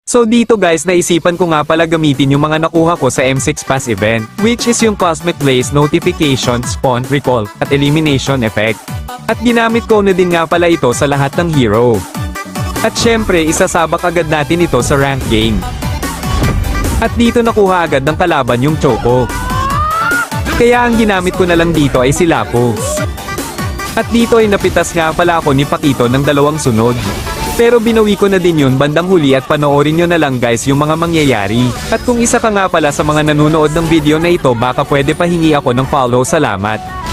So dito guys naisipan ko nga pala gamitin yung mga nakuha ko sa M6 Pass event, which is yung Cosmic Blaze Notification, Spawn, Recall, at Elimination Effect. At ginamit ko na din nga pala ito sa lahat ng hero. At syempre isasabak agad natin ito sa rank game. At dito nakuha agad ng kalaban yung Choco. Kaya ang ginamit ko na lang dito ay si Lapo. At dito ay napitas nga pala ako ni Pakito ng 2 sunod. Pero binawi ko na din yun bandang huli at panoorin nyo na lang guys yung mga mangyayari. At kung isa ka nga pala sa mga nanonood ng video na ito baka pwede pahingi ako ng follow, salamat.